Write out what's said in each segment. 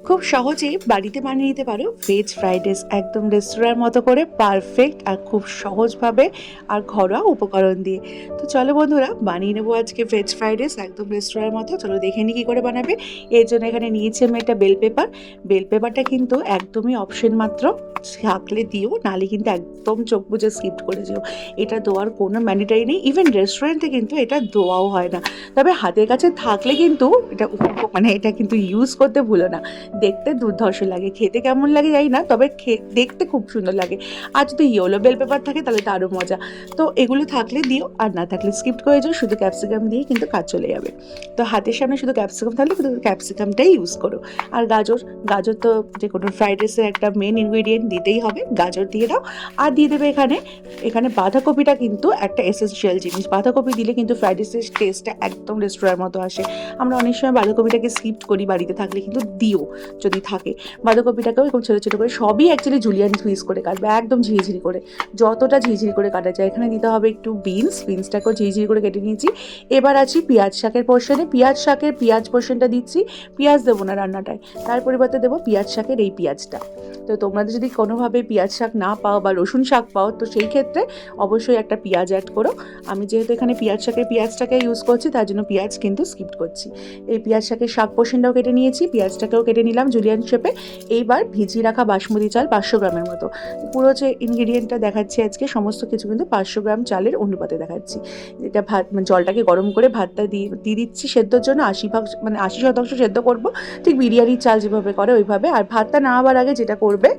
খুব সহজেই বাড়িতে বানিয়ে নিতে পারো ভেজ ফ্রাইড রাইস, একদম রেস্তোরাঁর মতো করে পারফেক্ট আর খুব সহজভাবে আর ঘরোয়া উপকরণ দিয়ে। তো চলো বন্ধুরা, বানিয়ে নেবো আজকে ভেজ ফ্রাইড রাইস একদম রেস্তোরাঁর মতো। চলো দেখে নিই কী করে বানাবে। এর জন্য এখানে নিয়েছি আমি একটা বেল পেপার। বেল পেপারটা কিন্তু একদমই অপশন মাত্র, থাকলে দিও, নালে কিন্তু একদম চোখ বুজে স্কিপ করে যেও। এটা দেওয়ার কোনো ম্যান্ডেটারি নেই, ইভেন রেস্টুরেন্টে কিন্তু এটা দেওয়াও হয় না। তবে হাতের কাছে থাকলে কিন্তু এটা এটা কিন্তু ইউজ করতে ভুলো না। দেখতে দুর্ধর্ষ লাগে, খেতে কেমন লাগে জানি না, তবে দেখতে খুব সুন্দর লাগে। আর যদি ইয়েলো বেল পেপার থাকে তাহলে তো আরও মজা। তো এগুলো থাকলে দিও, আর না থাকলে স্কিপ করে যাও, শুধু ক্যাপসিকাম দিয়ে কিন্তু কাজ চলে যাবে। তো হাতের সামনে শুধু ক্যাপসিকাম থাকলে শুধু ক্যাপসিকামটাই ইউজ করো। আর গাজর, গাজর তো যে কোনো ফ্রাইড রাইসের একটা মেন ইনগ্রিডিয়েন্ট দিতেই হবে, গাজর দিয়ে দাও। আর দিয়ে দেবে এখানে বাঁধাকপিটা কিন্তু একটা এসেনশিয়াল জিনিস। বাঁধাকপি দিলে কিন্তু ফ্রাইড রাইসের টেস্টটা একদম রেস্টুরেন্টের মতো আসে। আমরা অনেক সময় বাঁধাকপিটাকে স্কিপ করি, বাড়িতে থাকলে কিন্তু দিও যদি থাকে। বাঁধাকপিটাকেও এরকম ছোটো ছোটো করে, সবই অ্যাকচুয়ালি জুলিয়ান পিস করে কাটবে, একদম ঝিরিঝিরি করে, যতটা ঝিরিঝিরি করে কাটা যায়। এখানে দিতে হবে একটু বিনসটাকেও ঝিরিঝিরি করে কেটে নিয়েছি। এবার আছি পেঁয়াজ শাকের পোর্শনে। পেঁয়াজ পোর্শনটা দিচ্ছি। পেঁয়াজ দেবো না রান্নাটায়, তার পরিবর্তে দেবো পেঁয়াজ শাকের এই পেঁয়াজটা। তো তোমরা যদি কোনোভাবে পেঁয়াজ শাক না পাও বা রসুন শাক পাও, তো সেই ক্ষেত্রে অবশ্যই একটা পেঁয়াজ অ্যাড করো। আমি যেহেতু এখানে পেঁয়াজ শাকের পেঁয়াজটাকে ইউজ করছি, তার জন্য পেঁয়াজ কিন্তু স্কিপ করছি। এই পেঁয়াজ শাকের শাক পোর্শনটাও কেটে নিয়েছি, পেঁয়াজটাকেও কেটে নিলাম জুলিয়ান শেপে। এইবার ভিজিয়ে রাখা বাসমতি চাল 500 গ্রামের মতো, পুরো যে ইনগ্রিডিয়েন্টটা দেখাচ্ছি আজকে সমস্ত কিছু কিন্তু 500 গ্রাম চালের অনুপাতে দেখাচ্ছি। এটা ভাত জলটাকে গরম করে ভাতটা দিয়ে দিচ্ছি সেদ্ধর জন্য। 80% সেদ্ধ করবো, ঠিক বিরিয়ানির চাল যেভাবে করে ওইভাবে। আর ভাতটা নামাবার আগে যেটা করবে,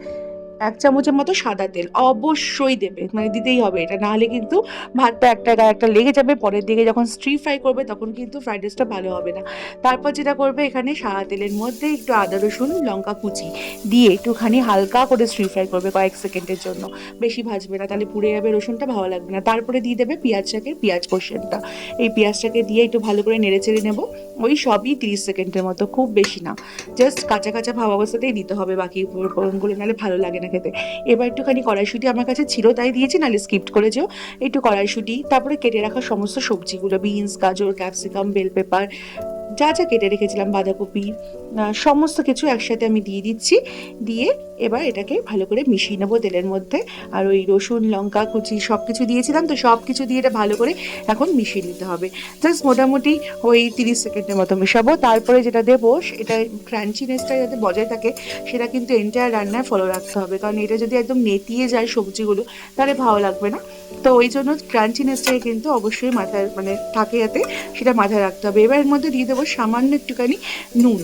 1 চামচের মতো সাদা তেল অবশ্যই দেবে, দিতেই হবে এটা, নাহলে কিন্তু ভাতটা একটা গায়ে একটা লেগে যাবে। পরের দিকে যখন স্টির ফ্রাই করবে তখন কিন্তু ফ্রাইড রাইসটা ভালো হবে না। তারপর যেটা করবে, এখানে সাদা তেলের মধ্যে একটু আদা রসুন লঙ্কা কুচি দিয়ে একটুখানি হালকা করে স্টির ফ্রাই করবে কয়েক সেকেন্ডের জন্য, বেশি ভাজবে না, তাহলে পুড়ে যাবে, রসুনটা ভালো লাগবে না। তারপরে দিয়ে দেবে পেঁয়াজ পোর্শনটা। এই পেঁয়াজটাকে দিয়ে একটু ভালো করে নেড়ে চেড়ে নেবো, ওই সবই 30 সেকেন্ডের মতো, খুব বেশি না, জাস্ট কাঁচা কাঁচা ভাব অবস্থাতেই দিতে হবে বাকি উপকরণগুলো, নাহলে ভালো লাগে না খেতে। এবার একটুখানি কড়াইশুঁটি আমার কাছে ছিল তাই দিয়েছি, নাহলে স্কিপ করে যেও। একটু কড়াইশুঁটি, তারপরে কেটে রাখা সমস্ত সবজিগুলো, বিনস, গাজর, ক্যাপসিকাম, বেল পেপার, যা যা কেটে রেখেছিলাম, বাঁধাকপি, সমস্ত কিছু একসাথে আমি দিয়ে দিচ্ছি। দিয়ে এবার এটাকে ভালো করে মিশিয়ে নেবো তেলের মধ্যে। আর ওই রসুন লঙ্কা কুচি সব কিছু দিয়েছিলাম, তো সব কিছু দিয়ে এটা ভালো করে এখন মিশিয়ে নিতে হবে। জাস্ট মোটামুটি ওই 30 সেকেন্ডের মতো মেশাবো। তারপরে যেটা দেবো, এটা ক্রাঞ্চিনেসটা যাতে বজায় থাকে সেটা কিন্তু এন্টায়ার রান্নায় ফলো রাখতে হবে, কারণ এটা যদি একদম নেতিয়ে যায় সবজিগুলো তাহলে ভালো লাগবে না। তো ওই জন্য ক্রাঞ্চিনেসটাকে কিন্তু অবশ্যই মাথায় থাকে যাতে, সেটা মাথায় রাখতে হবে। এবার এর মধ্যে দিয়ে দেবো সামান্য একটুখানি নুন,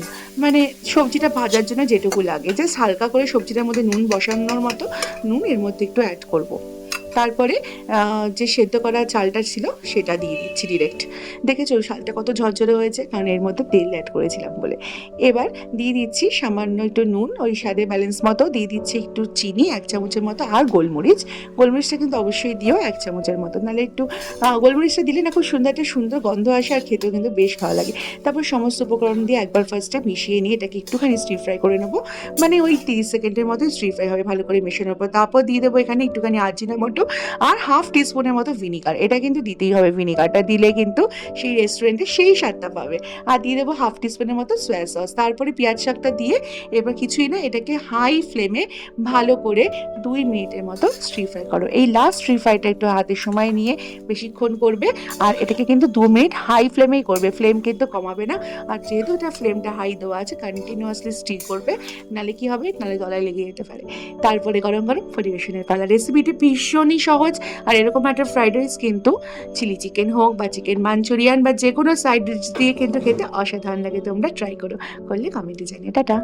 সবজিটা ভাজার জন্য যেটুকু লাগে, জাস্ট হালকা করে সবজিটার মধ্যে নুন বসানোর মতো নুন এর মধ্যে একটু অ্যাড করব। তারপরে যে সেদ্ধ করা চালটা ছিল সেটা দিয়ে দিচ্ছি ডিরেক্ট। দেখেছো চালটা কত ঝরঝরে হয়েছে, কারণ এর মধ্যে তেল অ্যাড করেছিলাম বলে। এবার দিয়ে দিচ্ছি সামান্য একটু নুন, ওই স্বাদে ব্যালেন্স মতো দিয়ে দিচ্ছি একটু চিনি 1 চামচের মতো, আর গোলমরিচটা কিন্তু অবশ্যই দিও 1 চামচের মতো, নাহলে একটু গোলমরিচটা দিলে না খুব সুন্দর একটা সুন্দর গন্ধ আসে, আর খেতেও কিন্তু বেশ ভালো লাগে। তারপর সমস্ত উপকরণ দিয়ে একবার ফার্স্টে মিশিয়ে নিয়ে এটাকে একটুখানি স্টির ফ্রাই করে নেবো, ওই 30 সেকেন্ডের মতো স্টির ফ্রাই হবে ভালো করে মেশানোর পর। তারপর দিয়ে দেবো এখানে একটুখানি আজিনামোটো আর 1/2 টিস্পুনের মতো ভিনিগার, এটা কিন্তু দিতেই হবে, ভিনিগারটা দিলে কিন্তু সেই রেস্টুরেন্টে সেই স্বাদটা পাবে। আর দিয়ে দেবো 1/2 টিস্পুনের মতো সয়া সস। তারপরে পেঁয়াজ শাকটা দিয়ে এবার কিছুই না, এটাকে হাই ফ্লেমে ভালো করে 2 মিনিটের মতো স্টির ফ্রাই করো। এই লাস্ট স্টির ফ্রাইটা একটু হাতে সময় নিয়ে বেশিক্ষণ করবে, আর এটাকে কিন্তু 2 মিনিট হাই ফ্লেমেই করবে, ফ্লেম কিন্তু কমাবে না। আর যেহেতু এটা ফ্লেমটা হাই দেওয়া আছে, কন্টিনিউয়াসলি স্টির করবে, নাহলে কি হবে, নাহলে গলায় লেগে যেতে পারে। তারপরে গরম গরম পরিবেশনের পালা। রেসিপিটি ভীষণই সহজ, আর এরকম একটা ফ্রাইড রাইস কিন্তু চিলি চিকেন হোক বা চিকেন মাঞ্চুরিয়ান বা যে কোনো সাইড ডিশ দিয়ে কিন্তু খেতে অসাধারণ লাগে। তোমরা ট্রাই করলে কমেন্টে জানিয়ে। টাটা।